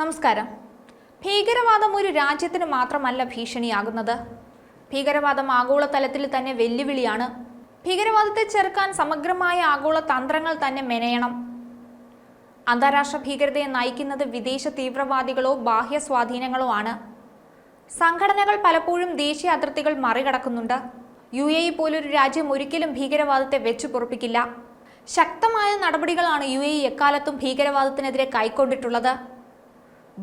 നമസ്കാരം. ഭീകരവാദം ഒരു രാജ്യത്തിന് മാത്രമല്ല ഭീഷണിയാകുന്നത്. ഭീകരവാദം ആഗോളതലത്തിൽ തന്നെ വെല്ലുവിളിയാണ്. ഭീകരവാദത്തെ ചെറുക്കാൻ സമഗ്രമായ ആഗോള തന്ത്രങ്ങൾ തന്നെ മെനയണം. അന്താരാഷ്ട്ര ഭീകരതയെ നയിക്കുന്നത് വിദേശ തീവ്രവാദികളോ ബാഹ്യ സ്വാധീനങ്ങളോ ആണ്. സംഘടനകൾ പലപ്പോഴും ദേശീയ അതിർത്തികൾ മറികടക്കുന്നുണ്ട്. UAE പോലൊരു രാജ്യം ഒരിക്കലും ഭീകരവാദത്തെ വെച്ചു പൊറുപ്പിക്കില്ല. ശക്തമായ നടപടികളാണ് UAE എക്കാലത്തും ഭീകരവാദത്തിനെതിരെ കൈക്കൊണ്ടിട്ടുള്ളത്.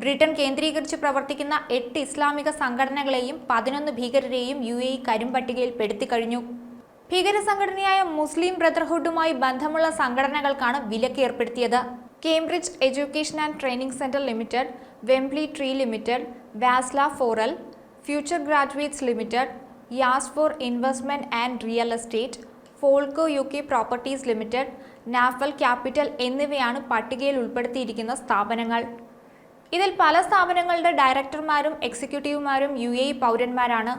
ബ്രിട്ടൻ കേന്ദ്രീകരിച്ച് പ്രവർത്തിക്കുന്ന 8 ഇസ്ലാമിക സംഘടനകളെയും 11 ഭീകരരെയും UAE കരിമ്പട്ടികയിൽ പെടുത്തിക്കഴിഞ്ഞു. ഭീകര സംഘടനയായ മുസ്ലിം ബ്രദർഹുഡുമായി ബന്ധമുള്ള സംഘടനകൾക്കാണ് വിലക്ക് ഏർപ്പെടുത്തിയത്. Cambridge education and training centre limited, Wembley tree limited, വാസ്ല ഫോറൽ, future graduates limited, Yas for investment and real estate, ഫോൾക്കോ UK പ്രോപ്പർട്ടീസ് ലിമിറ്റഡ്, നാഫൽ ക്യാപിറ്റൽ എന്നിവയാണ് പട്ടികയിൽ ഉൾപ്പെടുത്തിയിരിക്കുന്ന സ്ഥാപനങ്ങൾ. ഇതിൽ പല സ്ഥാപനങ്ങളുടെ ഡയറക്ടർമാരും എക്സിക്യൂട്ടീവുമാരും UAE പൗരന്മാരാണ്.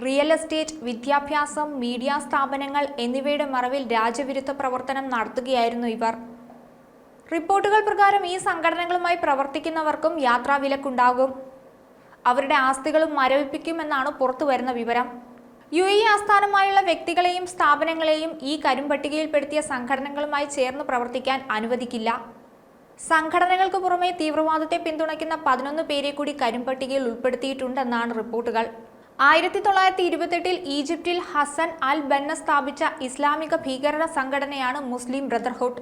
റിയൽ എസ്റ്റേറ്റ്, വിദ്യാഭ്യാസം, മീഡിയ സ്ഥാപനങ്ങൾ എന്നിവയുടെ മറവിൽ രാജ്യവിരുദ്ധ പ്രവർത്തനം നടത്തുകയായിരുന്നു ഇവർ. റിപ്പോർട്ടുകൾ പ്രകാരം ഈ സംഘടനകളുമായി പ്രവർത്തിക്കുന്നവർക്കും യാത്രാവിലക്കുണ്ടാകും. അവരുടെ ആസ്തികളും മരവിപ്പിക്കുമെന്നാണ് പുറത്തുവരുന്ന വിവരം. UAE ആസ്ഥാനമായുള്ള വ്യക്തികളെയും സ്ഥാപനങ്ങളെയും ഈ കരിമ്പട്ടികയിൽപ്പെടുത്തിയ സംഘടനകളുമായി ചേർന്ന് പ്രവർത്തിക്കാൻ അനുവദിക്കില്ല. സംഘടനകൾക്ക് പുറമെ തീവ്രവാദത്തെ പിന്തുണയ്ക്കുന്ന 11 പേരെ കൂടി കരിമ്പട്ടികയിൽ ഉൾപ്പെടുത്തിയിട്ടുണ്ടെന്നാണ് റിപ്പോർട്ടുകൾ. 1928 ഈജിപ്തിൽ ഹസൻ അൽ ബന്ന സ്ഥാപിച്ച ഇസ്ലാമിക ഭീകര സംഘടനയാണ് മുസ്ലിം ബ്രദർഹുഡ്.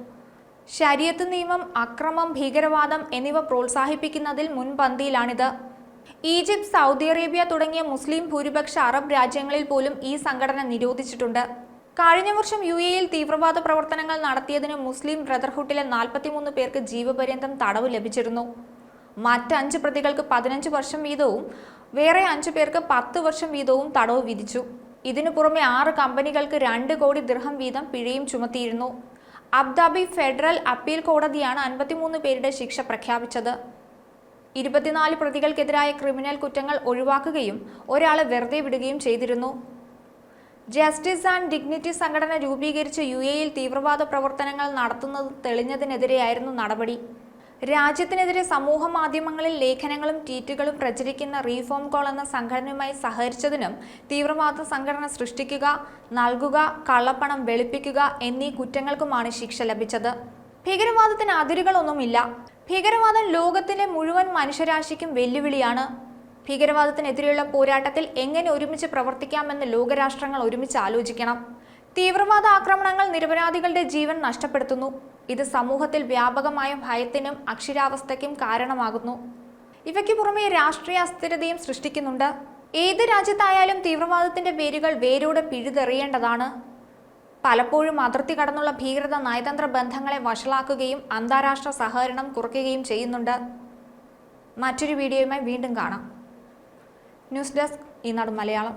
ശരീഅത്ത് നിയമം, അക്രമം, ഭീകരവാദം എന്നിവ പ്രോത്സാഹിപ്പിക്കുന്നതിൽ മുൻപന്തിയിലാണിത്. ഈജിപ്ത്, സൗദി അറേബ്യ തുടങ്ങിയ മുസ്ലിം ഭൂരിപക്ഷ അറബ് രാജ്യങ്ങളിൽ പോലും ഈ സംഘടന നിരോധിച്ചിട്ടുണ്ട്. കഴിഞ്ഞ വർഷം UAEയിൽ തീവ്രവാദ പ്രവർത്തനങ്ങൾ നടത്തിയതിന് മുസ്ലിം ബ്രദർഹുഡിലെ 43 പേർക്ക് ജീവപര്യന്തം തടവ് ലഭിച്ചിരുന്നു. മറ്റ് 5 പ്രതികൾക്ക് 15 വർഷം വീതവും വേറെ 5 പേർക്ക് 10 വർഷം വീതവും തടവ് വിധിച്ചു. ഇതിനു പുറമെ 6 കമ്പനികൾക്ക് 2 കോടി ദിർഹം വീതം പിഴയും ചുമത്തിയിരുന്നു. അബുദാബി ഫെഡറൽ അപ്പീൽ കോടതിയാണ് 53 പേരുടെ ശിക്ഷ പ്രഖ്യാപിച്ചത്. 24 പ്രതികൾക്കെതിരായ ക്രിമിനൽ കുറ്റങ്ങൾ ഒഴിവാക്കുകയും ഒരാളെ വെറുതെ വിടുകയും ചെയ്തിരുന്നു. ജസ്റ്റിസ് ആൻഡ് ഡിഗ്നിറ്റി സംഘടന രൂപീകരിച്ച് UAEയിൽ തീവ്രവാദ പ്രവർത്തനങ്ങൾ നടത്തുന്നത് തെളിഞ്ഞതിനെതിരെയായിരുന്നു നടപടി. രാജ്യത്തിനെതിരെ സമൂഹ മാധ്യമങ്ങളിൽ ലേഖനങ്ങളും ട്വീറ്റുകളും പ്രചരിക്കുന്ന റീഫോം കോൾ എന്ന സംഘടനയുമായി സഹകരിച്ചതിനും തീവ്രവാദ സംഘടന സൃഷ്ടിക്കുക, നൽകുക, കള്ളപ്പണം വെളുപ്പിക്കുക എന്നീ കുറ്റങ്ങൾക്കുമാണ് ശിക്ഷ ലഭിച്ചത്. ഭീകരവാദത്തിന് അതിരുകളൊന്നുമില്ല. ഭീകരവാദം ലോകത്തിലെ മുഴുവൻ മനുഷ്യരാശിക്കും വെല്ലുവിളിയാണ്. ഭീകരവാദത്തിനെതിരെയുള്ള പോരാട്ടത്തിൽ എങ്ങനെ ഒരുമിച്ച് പ്രവർത്തിക്കാമെന്ന് ലോകരാഷ്ട്രങ്ങൾ ഒരുമിച്ച് ആലോചിക്കണം. തീവ്രവാദ ആക്രമണങ്ങൾ നിരപരാധികളുടെ ജീവൻ നഷ്ടപ്പെടുത്തുന്നു. ഇത് സമൂഹത്തിൽ വ്യാപകമായ ഭയത്തിനും അക്ഷരാവസ്ഥയ്ക്കും കാരണമാകുന്നു. ഇവയ്ക്ക് പുറമെ രാഷ്ട്രീയ അസ്ഥിരതയും സൃഷ്ടിക്കുന്നുണ്ട്. ഏത് രാജ്യത്തായാലും തീവ്രവാദത്തിന്റെ വേരുകൾ വേരോടെ പിഴുതെറിയേണ്ടതാണ്. പലപ്പോഴും അതിർത്തി കടന്നുള്ള ഭീകരത നയതന്ത്ര ബന്ധങ്ങളെ വഷളാക്കുകയും അന്താരാഷ്ട്ര സഹകരണം കുറയ്ക്കുകയും ചെയ്യുന്നുണ്ട്. മറ്റൊരു വീഡിയോയുമായി വീണ്ടും കാണാം. ന്യൂസ് ഡെസ്ക്, ഈനാട് മലയാളം.